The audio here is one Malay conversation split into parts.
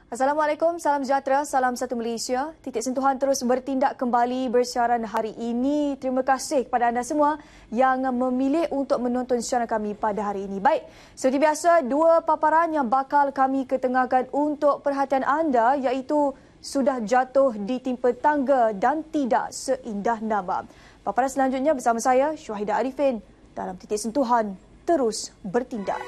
Assalamualaikum, salam sejahtera, salam satu Malaysia. Titik Sentuhan terus bertindak kembali bersiaran hari ini. Terima kasih kepada anda semua yang memilih untuk menonton siaran kami pada hari ini. Baik, seperti biasa, dua paparan yang bakal kami ketengahkan untuk perhatian anda iaitu sudah jatuh ditimpa tangga dan tidak seindah nama. Paparan selanjutnya bersama saya, Syuhaidah Arifin, dalam Titik Sentuhan terus bertindak.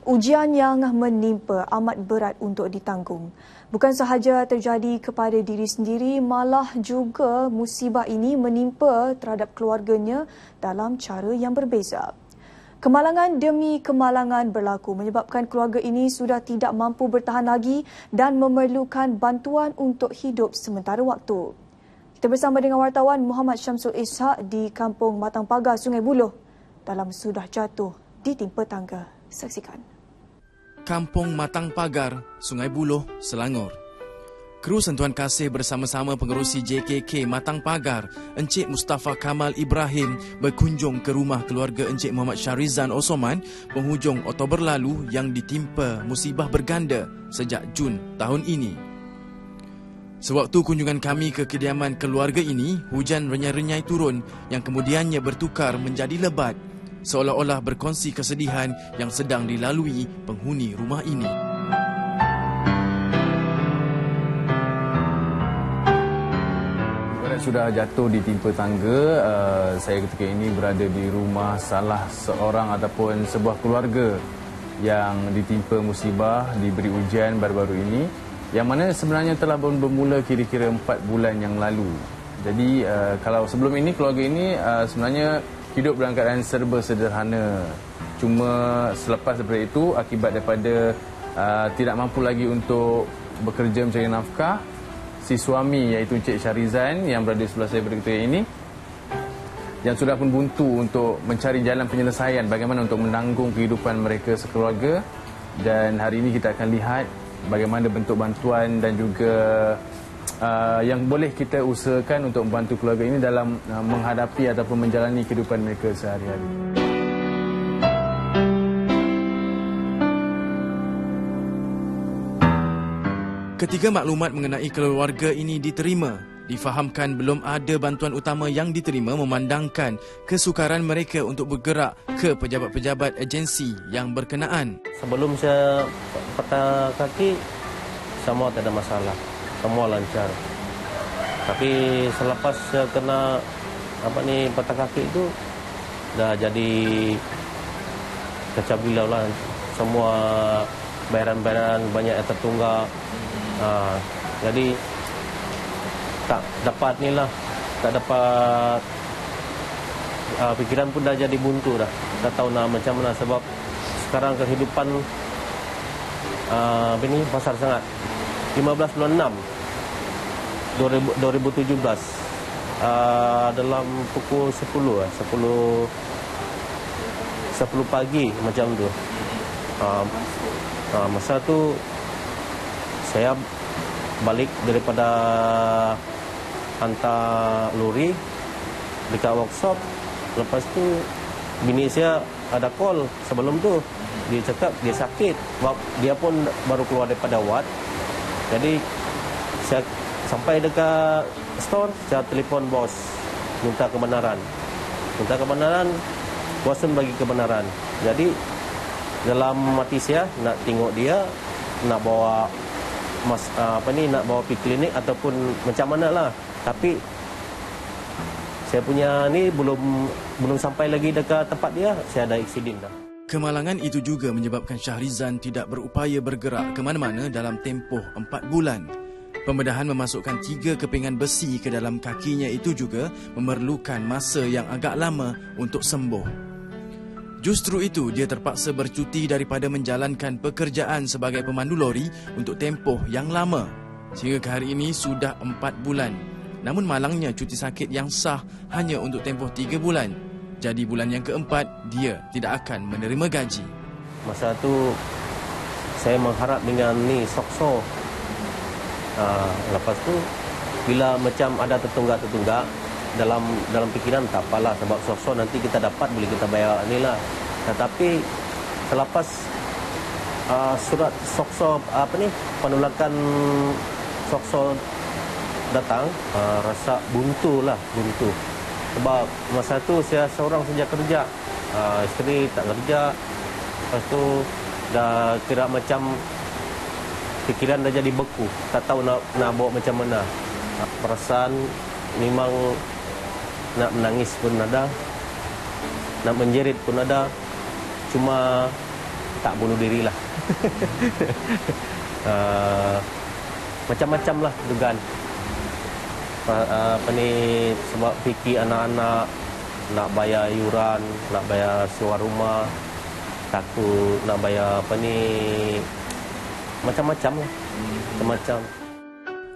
Ujian yang menimpa amat berat untuk ditanggung. Bukan sahaja terjadi kepada diri sendiri, malah juga musibah ini menimpa terhadap keluarganya dalam cara yang berbeza. Kemalangan demi kemalangan berlaku menyebabkan keluarga ini sudah tidak mampu bertahan lagi dan memerlukan bantuan untuk hidup sementara waktu. Kita bersama dengan wartawan Muhammad Syamsul Ishak di Kampung Matang Pagar, Sungai Buloh dalam Sudah Jatuh Ditimpa Tangga. Saksikan. Kampung Matang Pagar, Sungai Buloh, Selangor. Kru Sentuhan Kasih bersama-sama pengerusi JKK Matang Pagar, Encik Mustafa Kamal Ibrahim berkunjung ke rumah keluarga Encik Muhammad Syarizan Osoman penghujung Oktober lalu yang ditimpa musibah berganda sejak Jun tahun ini. Sewaktu kunjungan kami ke kediaman keluarga ini, hujan renyai-renyai turun yang kemudiannya bertukar menjadi lebat, seolah-olah berkongsi kesedihan yang sedang dilalui penghuni rumah ini. Sudah jatuh ditimpa tangga, saya ketika ini berada di rumah salah seorang ataupun sebuah keluarga yang ditimpa musibah, diberi ujian baru-baru ini, yang mana sebenarnya telah bermula kira-kira 4 bulan yang lalu. Jadi kalau sebelum ini keluarga ini sebenarnya hidup dalam keadaan serba sederhana. Cuma selepas daripada itu, akibat daripada tidak mampu lagi untuk bekerja mencari nafkah, si suami iaitu Encik Syarizan yang berada di sebelah saya pada ketika ini, yang sudah pun buntu untuk mencari jalan penyelesaian bagaimana untuk menanggung kehidupan mereka sekeluarga. Dan hari ini kita akan lihat bagaimana bentuk bantuan dan juga yang boleh kita usahakan untuk membantu keluarga ini dalam menghadapi ataupun menjalani kehidupan mereka sehari-hari. Ketika maklumat mengenai keluarga ini diterima, difahamkan belum ada bantuan utama yang diterima memandangkan kesukaran mereka untuk bergerak ke pejabat-pejabat agensi yang berkenaan. Sebelum saya patah kaki, semua tak ada masalah. Semua lancar. Tapi selepas saya kena patah kaki itu dah jadi kacau bilau lah. Semua bayaran-bayaran banyak yang tertunggak. Jadi tak dapat ni lah, tak dapat pikiran pun dah jadi buntu dah. Tak tahu nak macam mana sebab sekarang kehidupan pasar sangat. 15 bulan 6 2017 dalam pukul 10 pagi macam tu. Masa tu Saya balik daripada hantar lori dekat workshop. Lepas tu bini saya ada call sebelum tu. Dia cakap dia sakit. Dia pun baru keluar daripada ward. Jadi saya sampai dekat store, saya telefon bos minta kebenaran. Bos pun bagi kebenaran. Jadi dalam hati saya nak tengok dia, nak bawa nak bawa pergi klinik ataupun macam mana lah. Tapi saya punya ni belum sampai lagi dekat tempat dia, saya ada aksiden dah. Kemalangan itu juga menyebabkan Syahrizan tidak berupaya bergerak ke mana-mana dalam tempoh 4 bulan. Pembedahan memasukkan 3 kepingan besi ke dalam kakinya itu juga memerlukan masa yang agak lama untuk sembuh. Justru itu, dia terpaksa bercuti daripada menjalankan pekerjaan sebagai pemandu lori untuk tempoh yang lama. Sehingga ke hari ini sudah 4 bulan. Namun malangnya cuti sakit yang sah hanya untuk tempoh 3 bulan. Jadi bulan yang keempat, dia tidak akan menerima gaji. Masa tu saya mengharap dengan ni sokso. Lepas tu bila macam ada tertunggak dalam fikiran tak apalah, sebab sokso nanti kita dapat boleh kita bayar ni lah. Tetapi selepas surat sokso penolakan sokso datang, rasa buntu. Sebab masa tu saya seorang saja kerja, isteri tak kerja. Lepas tu dah kira macam fikiran dah jadi beku, tak tahu nak bawa macam mana. Perasaan memang nak menangis pun ada, nak menjerit pun ada, cuma tak bunuh diri lah. Macam-macam lah dugaan. Sebab fikir anak-anak nak bayar yuran, nak bayar sewa rumah, takut nak bayar macam-macam lah. Macam-macam.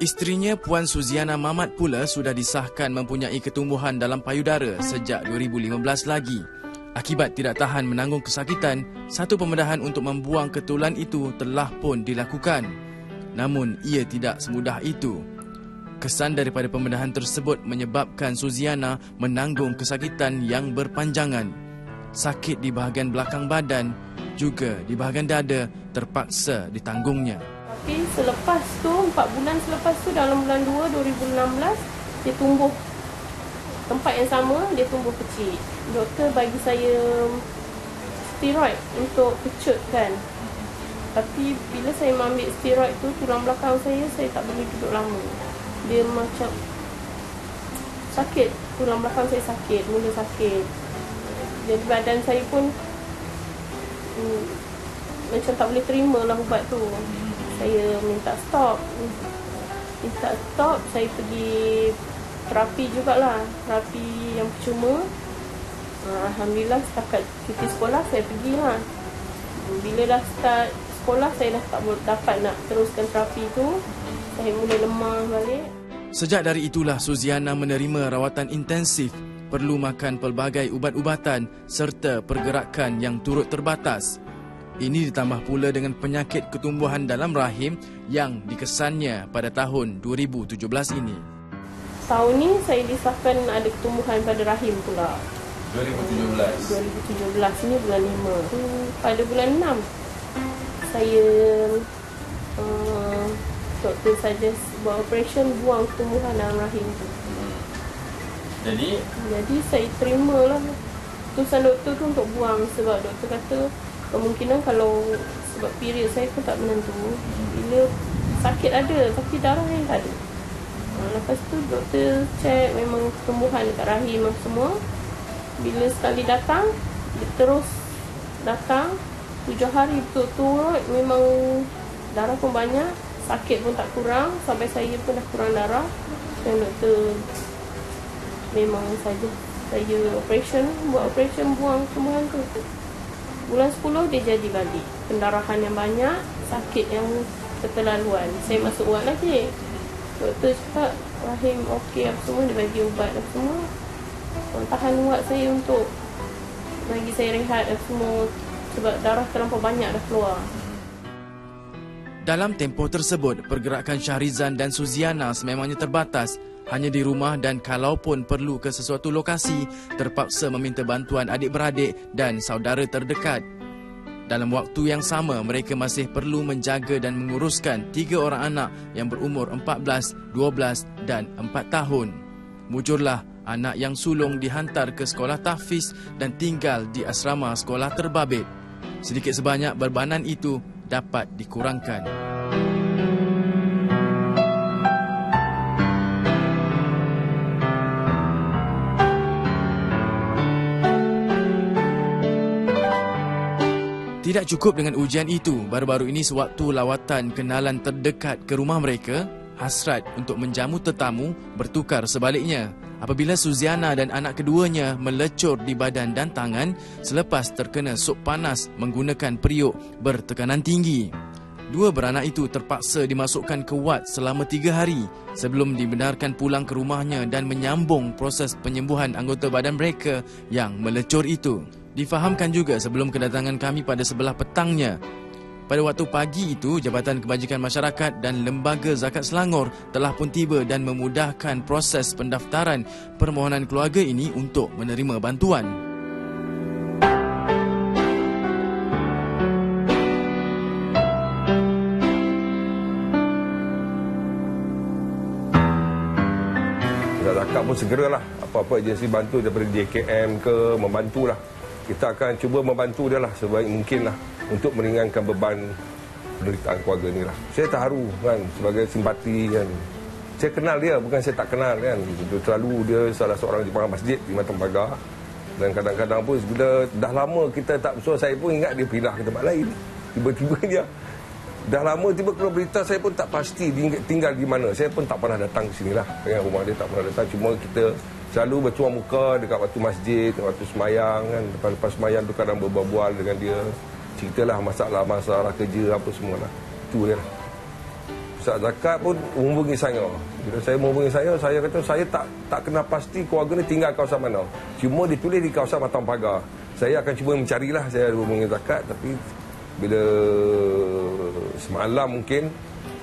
Isterinya Puan Suziana Mamat pula sudah disahkan mempunyai ketumbuhan dalam payudara sejak 2015 lagi. Akibat tidak tahan menanggung kesakitan, satu pembedahan untuk membuang ketulan itu telah pun dilakukan. Namun ia tidak semudah itu. Kesan daripada pembedahan tersebut menyebabkan Suziana menanggung kesakitan yang berpanjangan. Sakit di bahagian belakang badan, juga di bahagian dada terpaksa ditanggungnya. Tapi selepas tu, 4 bulan selepas tu, dalam bulan 2 2016, dia tumbuh. Tempat yang sama, dia tumbuh kecil. Doktor bagi saya steroid untuk kecutkan. Tapi bila saya mengambil steroid tu, tulang belakang saya tak boleh duduk lama. Dia macam sakit, tulang belakang saya sakit, mula sakit. Jadi badan saya pun macam tak boleh terima lah ubat tu. Saya minta stop, saya pergi terapi jugalah, terapi yang percuma. Alhamdulillah setakat cuti sekolah saya pergilah. Bila dah start sekolah, saya dah tak dapat nak teruskan terapi tu. Saya mula lemah balik. Sejak dari itulah Suziana menerima rawatan intensif, perlu makan pelbagai ubat-ubatan serta pergerakan yang turut terbatas. Ini ditambah pula dengan penyakit ketumbuhan dalam rahim yang dikesannya pada tahun 2017 ini. Tahun ni saya disahkan ada ketumbuhan pada rahim pula. 2017 ini bulan 5. Pada bulan 6 saya doktor suggest buat operation buang ketumbuhan dalam rahim tu. Jadi saya terimalah keputusan doktor tu untuk buang, sebab doktor kata kemungkinan kalau sebab period saya pun tak menentu. Bila sakit ada tapi darah yang tak ada. Lepas tu doktor cek memang ketumbuhan dekat rahim semua. Bila sekali datang, dia terus datang 7 hari betul-betul, memang darah pun banyak, sakit pun tak kurang, sampai saya pun dah kurang darah. Dan doktor memang saja saya buat operation buang ketumbuhan tu. Bulan 10 dia jadi balik, pendarahan yang banyak, sakit yang keterlaluan. Saya masuk ward lagi. Doktor cakap rahim okey apa semua, dia bagi ubat apa semua. Tahan ward saya untuk bagi saya rehat apa semua, sebab darah terlampau banyak dah keluar. Dalam tempoh tersebut, pergerakan Syahrizan dan Suziana sememangnya terbatas. Hanya di rumah dan kalaupun perlu ke sesuatu lokasi, terpaksa meminta bantuan adik-beradik dan saudara terdekat. Dalam waktu yang sama, mereka masih perlu menjaga dan menguruskan 3 orang anak yang berumur 14, 12 dan 4 tahun. Mujurlah anak yang sulung dihantar ke sekolah tahfiz dan tinggal di asrama sekolah terbabit. Sedikit sebanyak bebanan itu dapat dikurangkan. Tidak cukup dengan ujian itu, baru-baru ini sewaktu lawatan kenalan terdekat ke rumah mereka, hasrat untuk menjamu tetamu bertukar sebaliknya apabila Suziana dan anak keduanya melecur di badan dan tangan selepas terkena sup panas menggunakan periuk bertekanan tinggi. 2 beranak itu terpaksa dimasukkan ke wad selama 3 hari sebelum dibenarkan pulang ke rumahnya dan menyambung proses penyembuhan anggota badan mereka yang melecur itu. Difahamkan juga sebelum kedatangan kami pada sebelah petangnya. Pada waktu pagi itu, Jabatan Kebajikan Masyarakat dan Lembaga Zakat Selangor telah pun tiba dan memudahkan proses pendaftaran permohonan keluarga ini untuk menerima bantuan. Zakat pun segeralah, apa-apa agensi bantu daripada JKM ke membantulah. Kita akan cuba membantu dia lah sebaik mungkin lah untuk meringankan beban penderitaan keluarga ni lah. Saya terharu kan sebagai simpati kan. Saya kenal dia, bukan saya tak kenal kan. Selalu dia salah seorang jemaah masjid di Matang Pagar. Dan kadang-kadang pun bila dah lama kita tak bersua, saya pun ingat dia pindah ke tempat lain. Tiba-tiba dia dah lama tiba keluar berita, saya pun tak pasti dia tinggal di mana. Saya pun tak pernah datang ke sini lah. Rumah dia tak pernah datang. Cuma kita selalu bertuah muka dekat waktu masjid, waktu semayang kan. Lepas semayang tu kadang berbual dengan dia. Ceritalah masalah kerja apa semualah. Itu dia lah. Pusat Zakat pun menghubungi saya. Bila saya menghubungi saya kata saya tak kena pasti keluarga ni tinggal kawasan mana. Cuma ditulis di kawasan Matang Pagar. Saya akan cuba mencarilah, saya hubungi Zakat, tapi bila semalam mungkin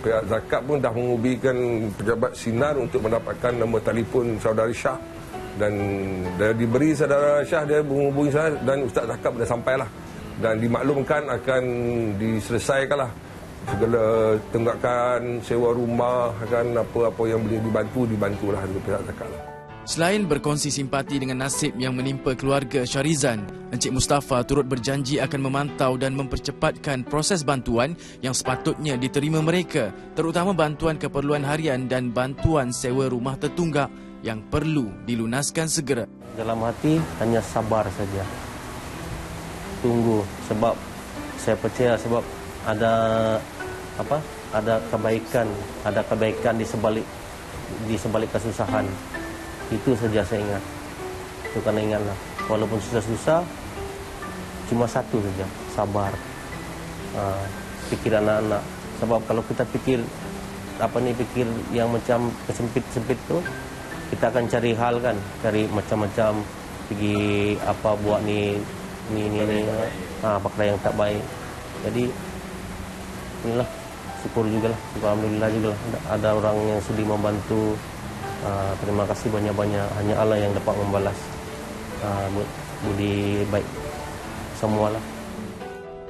pihak Zakat pun dah menghubungkan pejabat Sinar untuk mendapatkan nombor telefon saudari Syah. Dan dah diberi saudara Syah, dia menghubungi saya dan Ustaz Zakat dah sampailah. Dan dimaklumkan akan diselesaikanlah segala tunggakan, sewa rumah, akan apa-apa yang boleh dibantulah dari pihak Zakat. Selain berkongsi simpati dengan nasib yang menimpa keluarga Syahrizan, Encik Mustafa turut berjanji akan memantau dan mempercepatkan proses bantuan yang sepatutnya diterima mereka, terutama bantuan keperluan harian dan bantuan sewa rumah tertunggak yang perlu dilunaskan segera. Dalam hati hanya sabar saja. Tunggu, sebab saya percaya sebab ada kebaikan di sebalik kesusahan. Itu saja saya ingat. Itu karena ingatlah, walaupun susah-susah, cuma satu saja, sabar. Pikir anak-anak. Sebab kalau kita pikir yang macam kesempit-sempit tu, kita akan cari hal kan, cari macam-macam, pergi apa buat ni, pakai yang tak baik. Jadi inilah, syukur jugalah, alhamdulillah jugalah ada orang yang sudi membantu. Terima kasih banyak-banyak. Hanya Allah yang dapat membalas budi baik semualah.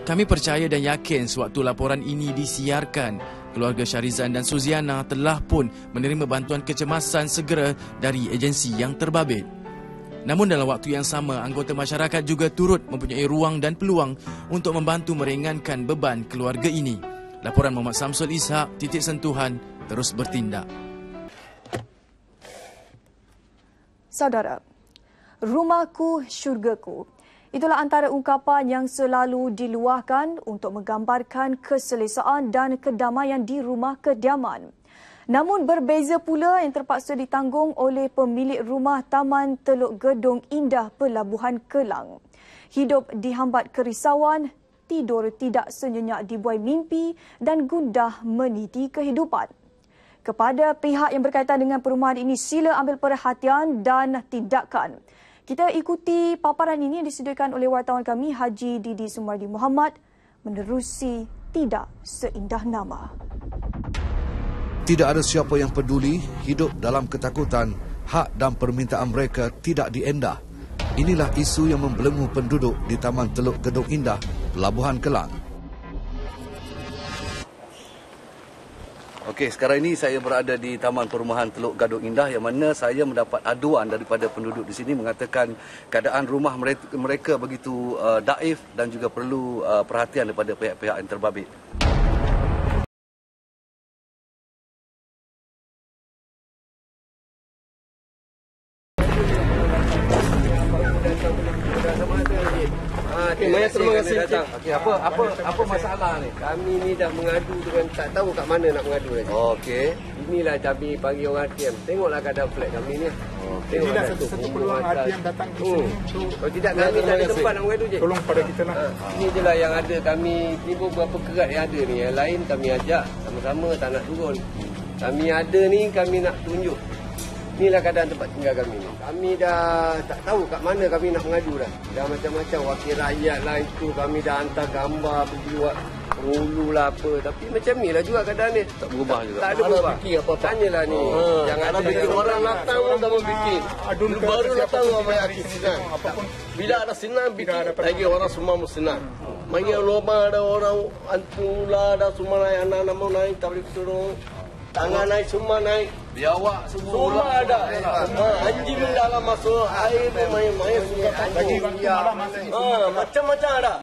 Kami percaya dan yakin sewaktu laporan ini disiarkan, keluarga Syahrizan dan Suziana telah pun menerima bantuan kecemasan segera dari agensi yang terbabit. Namun dalam waktu yang sama, anggota masyarakat juga turut mempunyai ruang dan peluang untuk membantu meringankan beban keluarga ini. Laporan Muhammad Samsul Ishak, Titik Sentuhan, terus bertindak. Saudara, rumahku syurgaku. Itulah antara ungkapan yang selalu diluahkan untuk menggambarkan keselesaan dan kedamaian di rumah kediaman. Namun berbeza pula yang terpaksa ditanggung oleh pemilik rumah Taman Teluk Gedong Indah Pelabuhan Kelang. Hidup dihambat kerisauan, tidur tidak senyenyak dibuai mimpi dan gundah meniti kehidupan. Kepada pihak yang berkaitan dengan perumahan ini, sila ambil perhatian dan tindakan. Kita ikuti paparan ini yang disediakan oleh wartawan kami Haji Didi Sumardi Muhammad menerusi tidak seindah nama. Tidak ada siapa yang peduli hidup dalam ketakutan, hak dan permintaan mereka tidak diendah. Inilah isu yang membelenggu penduduk di Taman Teluk Gedong Indah, Pelabuhan Kelang. Okey, sekarang ini saya berada di Taman Perumahan Teluk Gadong Indah yang mana saya mendapat aduan daripada penduduk di sini mengatakan keadaan rumah mereka begitu daif dan juga perlu perhatian daripada pihak-pihak yang terbabit. Terima kasih datang. Okey, apa masalah ni? Kami ni dah mengadu dengan tak tahu kat mana nak mengadu lagi. Okey. Inilah kami panggil orang RTM. Tengoklah keadaan flat kami ni. Jadi satu peluang RTM datang ke sini. Kalau tidak kami tak ada tempat nak mengadu je. Tolong pada kita lah. Ini je lah yang ada kami. Ni beberapa kerat yang ada ni. Yang lain kami ajak sama-sama tak nak turun. Kami ada ni kami nak tunjuk. Inilah keadaan tempat tinggal kami ni. Kami dah tak tahu kat mana kami nak mengadu dah. Dah macam-macam wakil rakyat lah itu. Kami dah hantar gambar pergi buat penghulu lah apa. Tapi macam ni lah juga keadaan ni. Tak berubah juga. Tak ada berubah. Tanyalah ni. Yang ada bikin orang datang pun tak mau bikin. Baru datang orang yang senang. Bila ada senang bikin. Lagi orang semua mau senang. Mari lomba ada orang antula ada semua naik. Anak-anak mau naik tak boleh turun. Tangan naik semua naik. Biawak Semua ada. Anjing dalam masuk air main-main suka anjing. Macam-macam ada.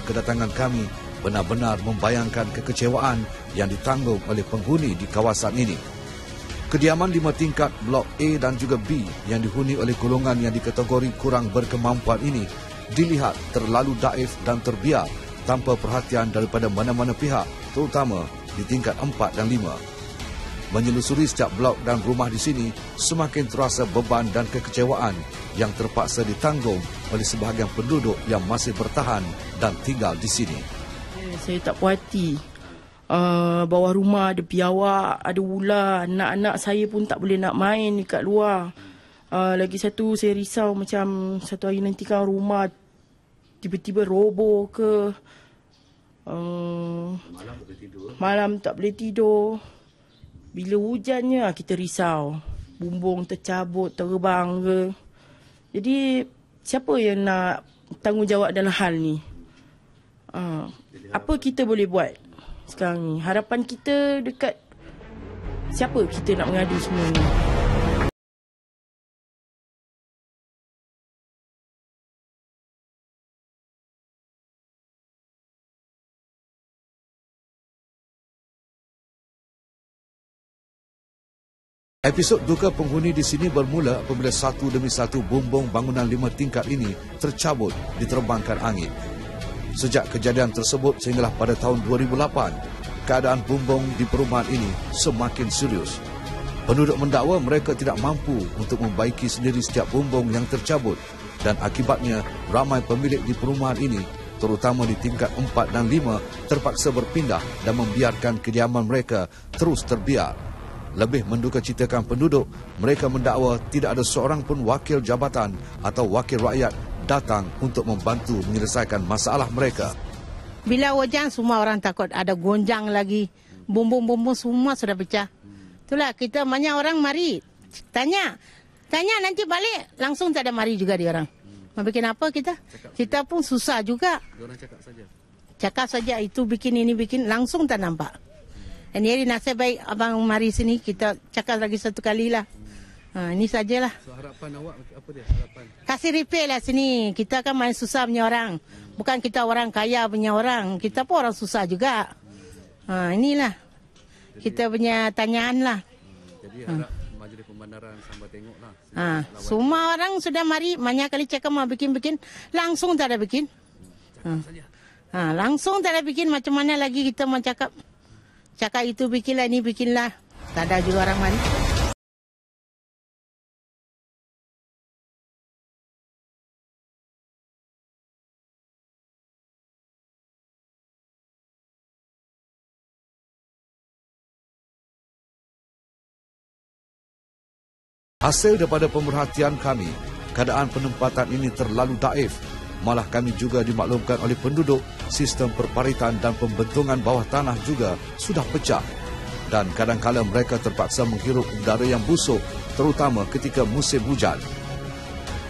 Kedatangan kami benar-benar membayangkan kekecewaan yang ditanggung oleh penghuni di kawasan ini. Kediaman 5 tingkat Blok A dan juga B yang dihuni oleh golongan yang dikategori kurang berkemampuan ini dilihat terlalu daif dan terbiar tanpa perhatian daripada mana-mana pihak, terutama di tingkat 4 dan 5. Menyelusuri setiap blok dan rumah di sini, semakin terasa beban dan kekecewaan yang terpaksa ditanggung oleh sebahagian penduduk yang masih bertahan dan tinggal di sini. Saya tak puas hati. Bawah rumah ada biawak, ada ular. Anak-anak saya pun tak boleh nak main dekat luar. Lagi satu, saya risau macam satu hari nanti kan rumah tiba-tiba roboh ke. Malam tak boleh tidur. Bila hujannya kita risau. Bumbung tercabut, terbang ke. Jadi siapa yang nak tanggungjawab dalam hal ni? Apa kita boleh buat sekarang ni? Harapan kita dekat siapa kita nak mengadu semua ni? Episod duka penghuni di sini bermula apabila satu demi satu bumbung bangunan 5 tingkat ini tercabut diterbangkan angin. Sejak kejadian tersebut sehinggalah pada tahun 2008, keadaan bumbung di perumahan ini semakin serius. Penduduk mendakwa mereka tidak mampu untuk membaiki sendiri setiap bumbung yang tercabut dan akibatnya ramai pemilik di perumahan ini, terutama di tingkat 4 dan 5, terpaksa berpindah dan membiarkan kediaman mereka terus terbiar. Lebih mendukacitakan penduduk, mereka mendakwa tidak ada seorang pun wakil jabatan atau wakil rakyat datang untuk membantu menyelesaikan masalah mereka. Bila hujan, semua orang takut ada gonjang lagi. Bumbung-bumbung semua sudah pecah. Itulah kita banyak orang mari. Tanya nanti balik. Langsung tak ada mari juga dia orang. Mau bikin apa kita? Kita pun susah juga. Cakap saja itu bikin ini bikin. Langsung tak nampak. Dan jadi nasib baik abang mari sini. Kita cakap lagi satu kali lah. Ini sajalah. So, harapan awak apa dia? Harapan? Kasih repair lah sini. Kita kan main susah punya orang. Bukan kita orang kaya punya orang. Kita pun orang susah juga. Inilah. Kita punya tanyaan lah. Jadi harap majlis pembandaran sambil tengok lah. Semua orang sudah mari. Banyak kali cakap mau bikin-bikin. Langsung tak ada bikin. Langsung tak ada bikin. Macam mana lagi kita mau cakap. Cakap itu bikinlah, ni bikinlah. Tak ada juga orang mari. Hasil daripada pemerhatian kami, keadaan penempatan ini terlalu daif. Malah kami juga dimaklumkan oleh penduduk, sistem perparitan dan pembentungan bawah tanah juga sudah pecah. Dan kadang-kadang mereka terpaksa menghirup udara yang busuk, terutama ketika musim hujan.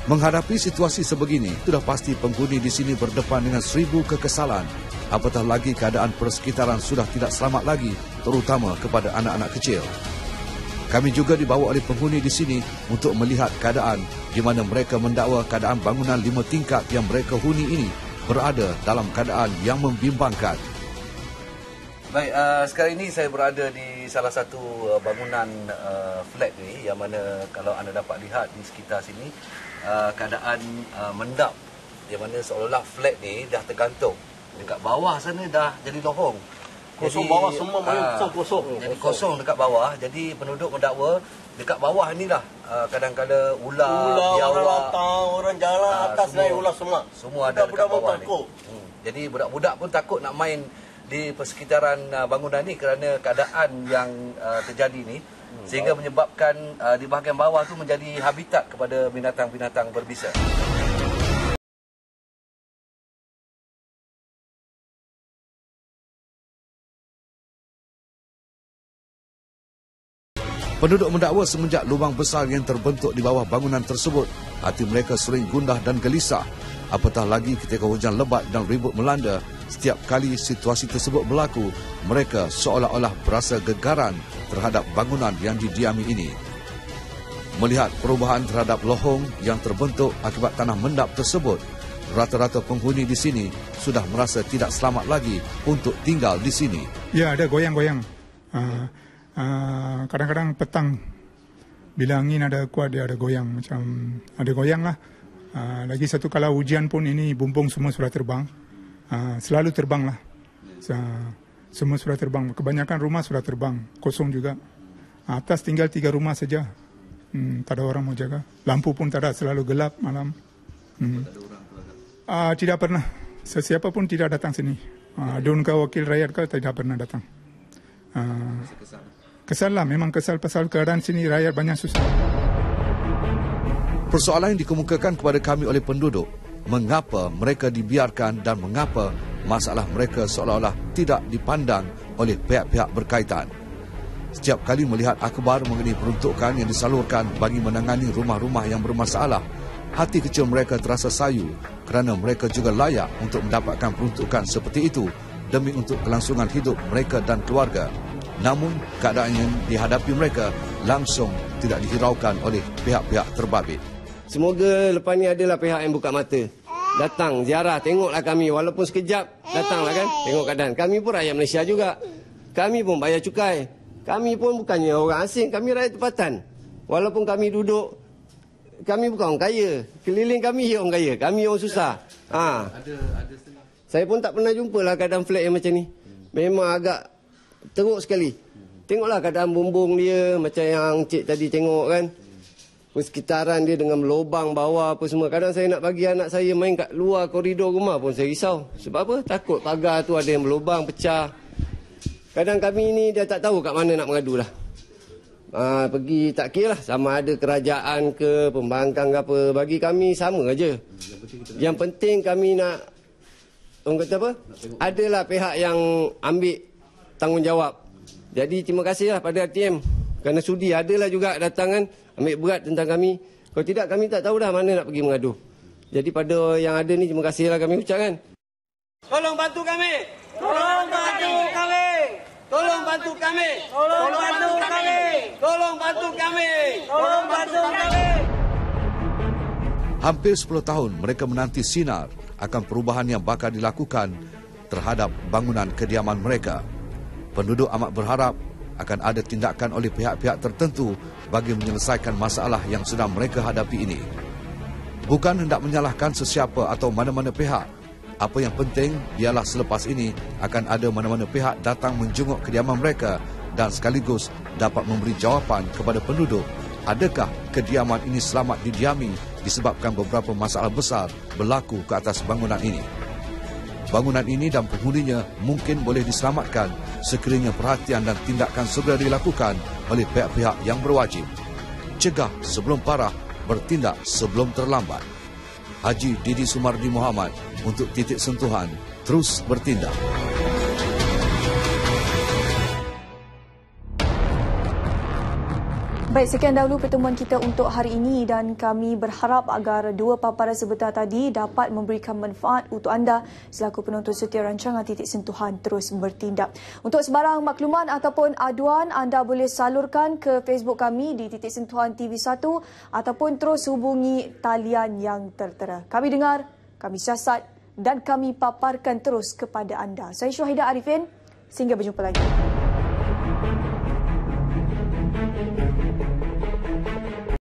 Menghadapi situasi sebegini, sudah pasti penghuni di sini berdepan dengan 1000 kekesalan. Apatah lagi keadaan persekitaran sudah tidak selamat lagi, terutama kepada anak-anak kecil. Kami juga dibawa oleh penghuni di sini untuk melihat keadaan di mana mereka mendakwa keadaan bangunan 5 tingkat yang mereka huni ini berada dalam keadaan yang membimbangkan. Baik, sekarang ini saya berada di salah satu bangunan flat ni, yang mana kalau anda dapat lihat di sekitar sini keadaan mendap, yang mana seolah-olah flat ni dah tergantung. Dekat bawah sana dah jadi lohong. Kosong jadi, bawah semua kosong. Jadi kosong dekat bawah. Jadi penduduk mendakwa dekat bawah inilah kadang-kadang ular, biawak, orang datang, orang jalan atas naik ular semua. Semua ada dekat bawah ni. Jadi budak-budak pun takut nak main di persekitaran bangunan ni kerana keadaan yang terjadi ni, sehingga menyebabkan di bahagian bawah tu menjadi habitat kepada binatang-binatang berbisa. Penduduk mendakwa semenjak lubang besar yang terbentuk di bawah bangunan tersebut, hati mereka sering gundah dan gelisah. Apatah lagi ketika hujan lebat dan ribut melanda, setiap kali situasi tersebut berlaku, mereka seolah-olah berasa gegaran terhadap bangunan yang didiami ini. Melihat perubahan terhadap lohong yang terbentuk akibat tanah mendap tersebut, rata-rata penghuni di sini sudah merasa tidak selamat lagi untuk tinggal di sini. Ya, ada goyang-goyang. Kadang-kadang petang bila angin ada kuat, dia ada goyang, macam ada goyang lah. Lagi satu, kalau hujan pun ini bumbung semua sudah terbang, selalu terbang lah. Semua sudah terbang, kebanyakan rumah sudah terbang, kosong juga. Atas tinggal 3 rumah saja, tak ada orang mau jaga. Lampu pun tak ada, selalu gelap malam. Tidak pernah, sesiapa pun tidak datang sini. Adun ke wakil rakyat ke tidak pernah datang. Kesal lah, memang kesal pasal keadaan sini rakyat banyak susah. Persoalan yang dikemukakan kepada kami oleh penduduk, mengapa mereka dibiarkan dan mengapa masalah mereka seolah-olah tidak dipandang oleh pihak-pihak berkaitan. Setiap kali melihat akhbar mengenai peruntukan yang disalurkan bagi menangani rumah-rumah yang bermasalah, hati kecil mereka terasa sayu kerana mereka juga layak untuk mendapatkan peruntukan seperti itu demi untuk kelangsungan hidup mereka dan keluarga. Namun, keadaan yang dihadapi mereka langsung tidak dihiraukan oleh pihak-pihak terbabit. Semoga lepas ni adalah pihak yang buka mata. Datang, ziarah, tengoklah kami. Walaupun sekejap, datanglah kan. Tengok keadaan. Kami pun rakyat Malaysia juga. Kami pun bayar cukai. Kami pun bukannya orang asing. Kami rakyat tempatan. Walaupun kami duduk, kami bukan orang kaya. Keliling kami orang kaya. Kami orang susah. Saya pun tak pernah jumpalah keadaan flat yang macam ni. Memang agak teruk sekali. Tengoklah keadaan bumbung dia, macam yang cik tadi tengok kan. Persekitaran dia dengan lubang bawah apa semua. Kadang saya nak bagi anak saya main kat luar koridor rumah pun saya risau. Sebab apa? Takut pagar tu ada yang berlubang, pecah. Kadang kami ni dia tak tahu kat mana nak mengadu lah. Pergi tak kira lah. Sama ada kerajaan ke, pembangkang ke apa. Bagi kami sama aja. Yang penting kami nak, orang kata apa? Adalah pihak yang ambil tanggungjawab. Jadi terima kasihlah pada RTM kerana sudi adalah juga datangan ambil berat tentang kami. Kalau tidak kami tak tahu dah mana nak pergi mengadu. Jadi pada yang ada ni terima kasihlah kami ucapkan. Tolong bantu kami. Tolong bantu kami. Tolong bantu kami. Tolong bantu kami. Tolong bantu kami. Tolong bantu kami. Hampir 10 tahun mereka menanti sinar akan perubahan yang bakal dilakukan terhadap bangunan kediaman mereka. Penduduk amat berharap akan ada tindakan oleh pihak-pihak tertentu bagi menyelesaikan masalah yang sedang mereka hadapi ini. Bukan hendak menyalahkan sesiapa atau mana-mana pihak, Apa yang penting ialah selepas ini akan ada mana-mana pihak datang menjenguk kediaman mereka dan sekaligus dapat memberi jawapan kepada penduduk adakah kediaman ini selamat didiami disebabkan beberapa masalah besar berlaku ke atas bangunan ini. Bangunan ini dan penghuninya mungkin boleh diselamatkan sekiranya perhatian dan tindakan segera dilakukan oleh pihak-pihak yang berwajib. Cegah sebelum parah, bertindak sebelum terlambat. Haji Didi Sumardi Muhammad untuk Titik Sentuhan terus bertindak. Baik, sekian dahulu pertemuan kita untuk hari ini dan kami berharap agar dua paparan sebentar tadi dapat memberikan manfaat untuk anda selaku penonton setia rancangan Titik Sentuhan terus bertindak. Untuk sebarang makluman ataupun aduan, anda boleh salurkan ke Facebook kami di Titik Sentuhan TV1 ataupun terus hubungi talian yang tertera. Kami dengar, kami siasat dan kami paparkan terus kepada anda. Saya Syahidah Arifin, sehingga berjumpa lagi.